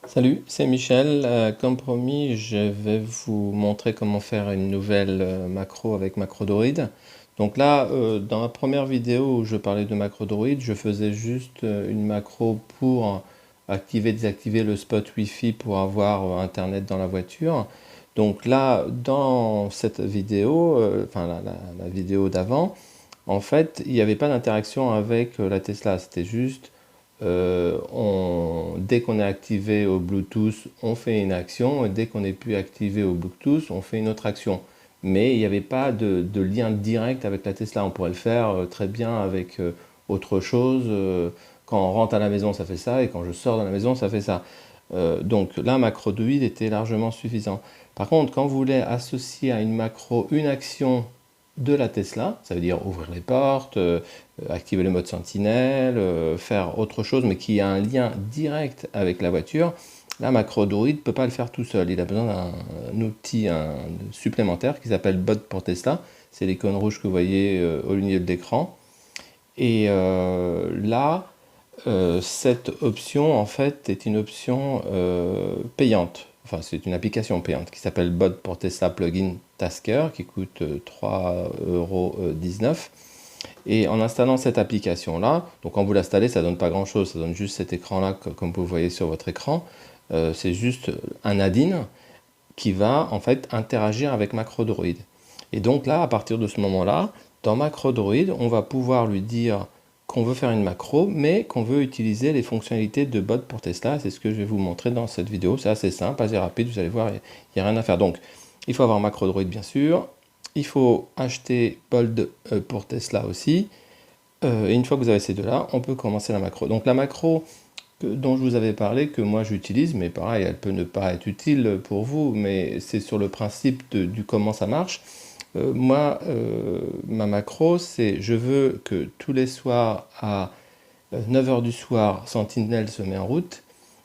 Salut, c'est Michel. Comme promis, je vais vous montrer comment faire une nouvelle macro avec MacroDroid. Donc là, dans la première vidéo où je parlais de MacroDroid, je faisais juste une macro pour activer et désactiver le spot Wi-Fi pour avoir Internet dans la voiture. Donc là, dans cette vidéo, enfin la vidéo d'avant, en fait, il n'y avait pas d'interaction avec la Tesla. C'était juste dès qu'on est activé au Bluetooth, on fait une action, et dès qu'on n'est plus activé au Bluetooth, on fait une autre action. Mais il n'y avait pas de lien direct avec la Tesla. On pourrait le faire très bien avec autre chose. Quand on rentre à la maison, ça fait ça, et quand je sors de la maison, ça fait ça. Donc là, MacroDroid était largement suffisant. Par contre, quand vous voulez associer à une macro une action de la Tesla, ça veut dire ouvrir les portes, activer le mode sentinelle, faire autre chose, mais qui a un lien direct avec la voiture, là, MacroDroid ne peut pas le faire tout seul. Il a besoin d'un outil supplémentaire qui s'appelle Bot pour Tesla. C'est l'icône rouge que vous voyez au milieu de l'écran. Et là, cette option, en fait, est une option payante. Enfin, c'est une application payante qui s'appelle Bot pour Tesla Plugin Tasker, qui coûte 3,19 €. Et en installant cette application-là, donc quand vous l'installez, ça ne donne pas grand-chose, ça donne juste cet écran-là, comme vous voyez sur votre écran. C'est juste un add-in qui va en fait interagir avec MacroDroid. Et donc là, à partir de ce moment-là, dans MacroDroid, on va pouvoir lui dire qu'on veut faire une macro, mais qu'on veut utiliser les fonctionnalités de bot pour Tesla. C'est ce que je vais vous montrer dans cette vidéo. C'est assez simple, assez rapide, vous allez voir, il n'y a rien à faire. Donc, il faut avoir MacroDroid, bien sûr. Il faut acheter Bold pour Tesla aussi. Et une fois que vous avez ces deux-là, on peut commencer la macro. Donc la macro dont je vous avais parlé, que moi j'utilise, mais pareil, elle peut ne pas être utile pour vous, mais c'est sur le principe du comment ça marche. Moi, ma macro, c'est je veux que tous les soirs à 9 heures du soir, Sentinelle se met en route,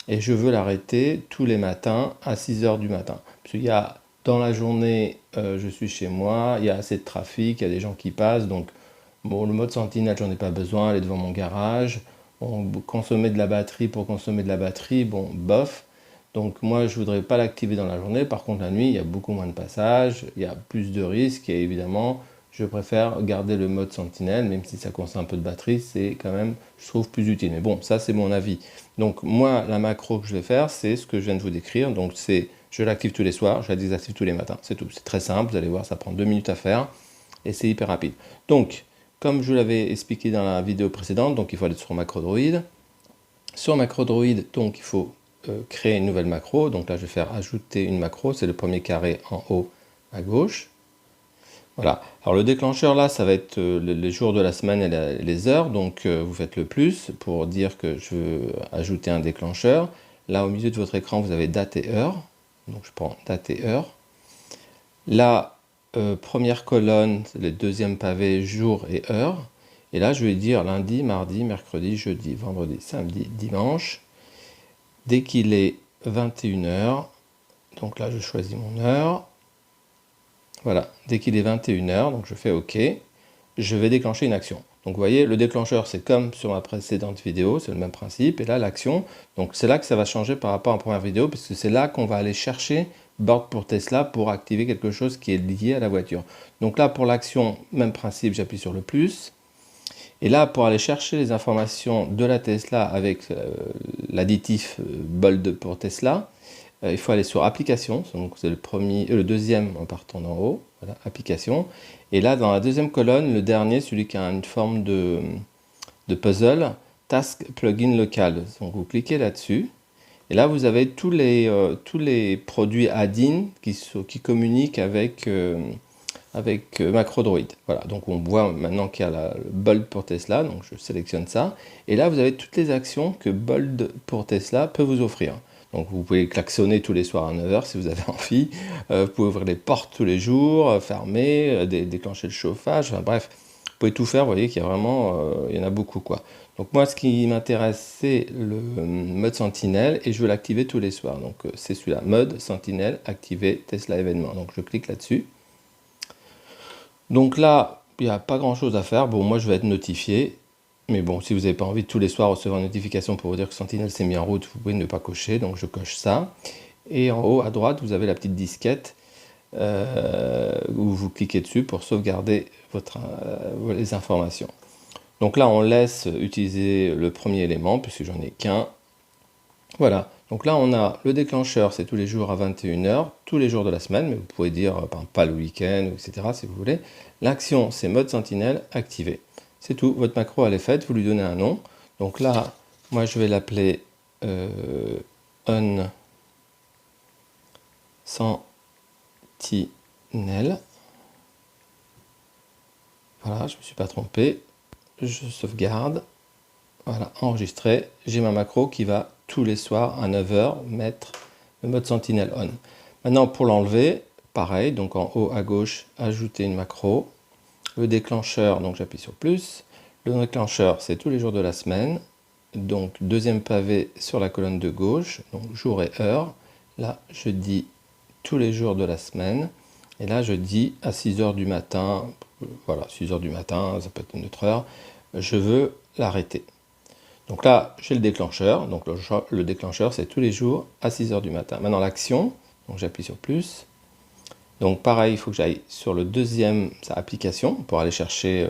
et je veux l'arrêter tous les matins à 6 heures du matin. Parce qu'il y a, dans la journée, je suis chez moi, il y a assez de trafic, il y a des gens qui passent, donc bon, le mode Sentinelle, j'en ai pas besoin, elle est devant mon garage. Bon, consommer de la batterie pour consommer de la batterie, bon, bof. Donc moi, je voudrais pas l'activer dans la journée. Par contre, la nuit, il y a beaucoup moins de passages, il y a plus de risques et évidemment, je préfère garder le mode Sentinelle, même si ça consomme un peu de batterie, c'est quand même, je trouve, plus utile. Mais bon, ça, c'est mon avis. Donc moi, la macro que je vais faire, c'est ce que je viens de vous décrire. Donc c'est, je l'active tous les soirs, je la désactive tous les matins. C'est tout. C'est très simple, vous allez voir, ça prend 2 minutes à faire et c'est hyper rapide. Donc, comme je l'avais expliqué dans la vidéo précédente, donc il faut aller sur MacroDroid. Sur MacroDroid, donc il faut créer une nouvelle macro. Donc là, je vais faire ajouter une macro. C'est le premier carré en haut à gauche. Voilà. Alors le déclencheur là, ça va être les jours de la semaine et les heures. Donc vous faites le plus pour dire que je veux ajouter un déclencheur. Là, au milieu de votre écran, vous avez date et heure. Donc je prends date et heure. Là, première colonne, le deuxième pavé, jour et heure. Et là, je vais dire lundi, mardi, mercredi, jeudi, vendredi, samedi, dimanche. Dès qu'il est 21 heures, donc là, je choisis mon heure. Voilà, dès qu'il est 21 heures, donc je fais OK, je vais déclencher une action. Donc vous voyez, le déclencheur, c'est comme sur ma précédente vidéo, c'est le même principe. Et là, l'action, donc c'est là que ça va changer par rapport à la première vidéo, parce que c'est là qu'on va aller chercher Board pour Tesla pour activer quelque chose qui est lié à la voiture. Donc là, pour l'action, même principe, j'appuie sur le plus. Et là, pour aller chercher les informations de la Tesla avec l'additif Bold pour Tesla, il faut aller sur Applications, donc c'est le deuxième en partant d'en haut, voilà, Applications. Et là, dans la deuxième colonne, le dernier, celui qui a une forme de puzzle, Task Plugin Local. Donc vous cliquez là-dessus. Et là, vous avez tous les produits add-in qui communiquent avec MacroDroid. Voilà, donc on voit maintenant qu'il y a le Bold pour Tesla, donc je sélectionne ça. Et là, vous avez toutes les actions que Bold pour Tesla peut vous offrir. Donc vous pouvez klaxonner tous les soirs à 9 heures si vous avez envie. Vous pouvez ouvrir les portes tous les jours, fermer, déclencher le chauffage, enfin bref. Vous pouvez tout faire, vous voyez qu'il y a vraiment, il y en a beaucoup quoi. Donc moi ce qui m'intéresse c'est le mode Sentinelle et je veux l'activer tous les soirs. Donc c'est celui-là, mode Sentinelle, activer Tesla événement. Donc je clique là-dessus. Donc là, il n'y a pas grand chose à faire. Bon, moi je vais être notifié. Mais bon, si vous n'avez pas envie de tous les soirs recevoir une notification pour vous dire que Sentinel s'est mis en route, vous pouvez ne pas cocher, donc je coche ça. Et en haut à droite, vous avez la petite disquette où vous cliquez dessus pour sauvegarder les informations. Donc là, on laisse utiliser le premier élément, puisque j'en ai qu'un. Voilà, donc là, on a le déclencheur, c'est tous les jours à 21h, tous les jours de la semaine, mais vous pouvez dire, par exemple, pas le week-end, etc., si vous voulez. L'action, c'est mode sentinelle activé. C'est tout, votre macro, elle est faite, vous lui donnez un nom. Donc là, moi, je vais l'appeler on sentinelle. Voilà, je ne me suis pas trompé. Je sauvegarde. Voilà, enregistré. J'ai ma macro qui va tous les soirs à 9h mettre le mode sentinelle on. Maintenant, pour l'enlever, pareil, donc en haut à gauche, ajouter une macro. Le déclencheur, donc j'appuie sur plus. Le déclencheur, c'est tous les jours de la semaine. Donc, deuxième pavé sur la colonne de gauche, donc jour et heure. Là, je dis tous les jours de la semaine. Et là, je dis à 6h du matin, voilà, 6h du matin, ça peut être une autre heure, je veux l'arrêter. Donc là, j'ai le déclencheur. Donc le déclencheur, c'est tous les jours à 6h du matin. Maintenant, l'action, donc j'appuie sur plus. Donc pareil, il faut que j'aille sur le deuxième application pour aller chercher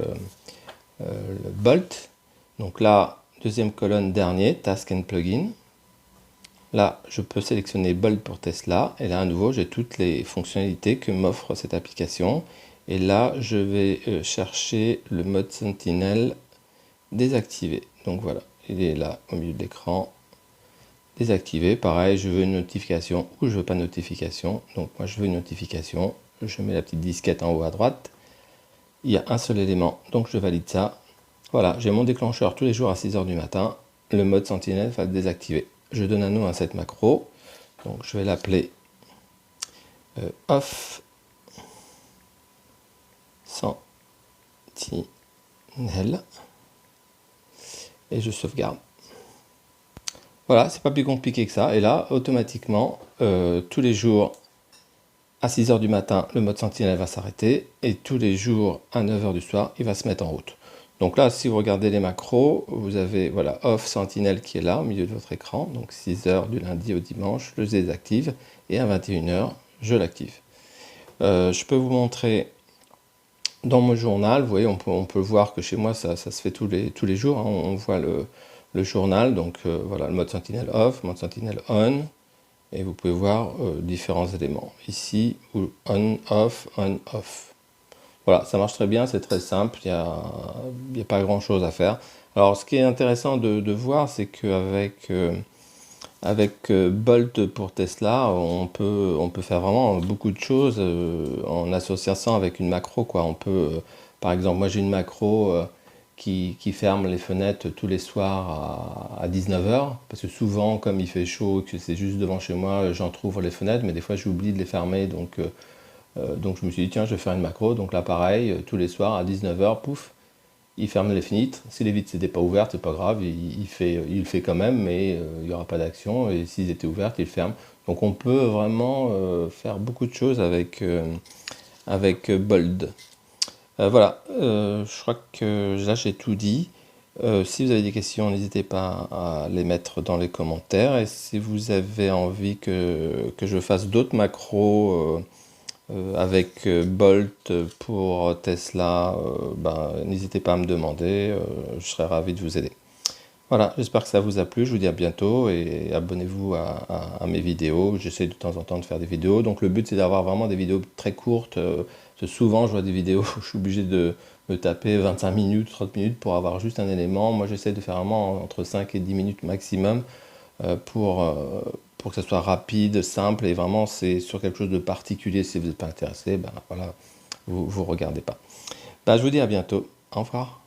le Bolt. Donc là, deuxième colonne, dernier, Task and Plugin. Là, je peux sélectionner Bolt pour Tesla. Et là, à nouveau, j'ai toutes les fonctionnalités que m'offre cette application. Et là, je vais chercher le mode Sentinel désactivé. Donc voilà, il est là au milieu de l'écran. Désactivé, pareil, je veux une notification ou je veux pas de notification. Donc moi, je veux une notification. Je mets la petite disquette en haut à droite. Il y a un seul élément, donc je valide ça. Voilà, j'ai mon déclencheur tous les jours à 6h du matin. Le mode Sentinel va être désactivé. Je donne un nom à cette macro. Donc je vais l'appeler off sentinel. Et je sauvegarde. Voilà, c'est pas plus compliqué que ça. Et là, automatiquement, tous les jours à 6h du matin, le mode sentinelle va s'arrêter. Et tous les jours à 9h du soir, il va se mettre en route. Donc là, si vous regardez les macros, vous avez voilà, off sentinelle qui est là au milieu de votre écran. Donc 6h du lundi au dimanche, je le désactive. Et à 21h, je l'active. Je peux vous montrer dans mon journal. Vous voyez, on peut voir que chez moi, ça se fait tous les jours. Hein. On voit le journal, donc voilà, le mode sentinelle off, mode sentinelle on, et vous pouvez voir différents éléments. Ici, on, off, on, off. Voilà, ça marche très bien, c'est très simple, il n'y a pas grand chose à faire. Alors, ce qui est intéressant de voir, c'est qu'avec avec Bolt pour Tesla, on peut faire vraiment beaucoup de choses en associant ça avec une macro, quoi. On peut, par exemple, moi j'ai une macro qui ferme les fenêtres tous les soirs à 19h, parce que souvent, comme il fait chaud, que c'est juste devant chez moi, j'entrouvre les fenêtres, mais des fois j'oublie de les fermer, donc je me suis dit, tiens, je vais faire une macro, donc là pareil, tous les soirs à 19h, pouf, il ferme les fenêtres. Si les vitres n'étaient pas ouvertes, c'est pas grave, il le fait quand même, mais il n'y aura pas d'action, et s'ils étaient ouvertes, il ferme. Donc on peut vraiment faire beaucoup de choses avec Bold. Voilà, je crois que là j'ai tout dit. Si vous avez des questions, n'hésitez pas à les mettre dans les commentaires. Et si vous avez envie que je fasse d'autres macros avec Bolt pour Tesla, n'hésitez pas à me demander. Je serai ravi de vous aider. Voilà, j'espère que ça vous a plu. Je vous dis à bientôt et abonnez-vous à mes vidéos. J'essaie de temps en temps de faire des vidéos. Donc le but c'est d'avoir vraiment des vidéos très courtes. Parce que souvent je vois des vidéos où je suis obligé de me taper 25 minutes, 30 minutes pour avoir juste un élément. Moi j'essaie de faire vraiment entre 5 et 10 minutes maximum pour que ça soit rapide, simple et vraiment c'est sur quelque chose de particulier. Si vous n'êtes pas intéressé, voilà, vous regardez pas. Je vous dis à bientôt. Au revoir.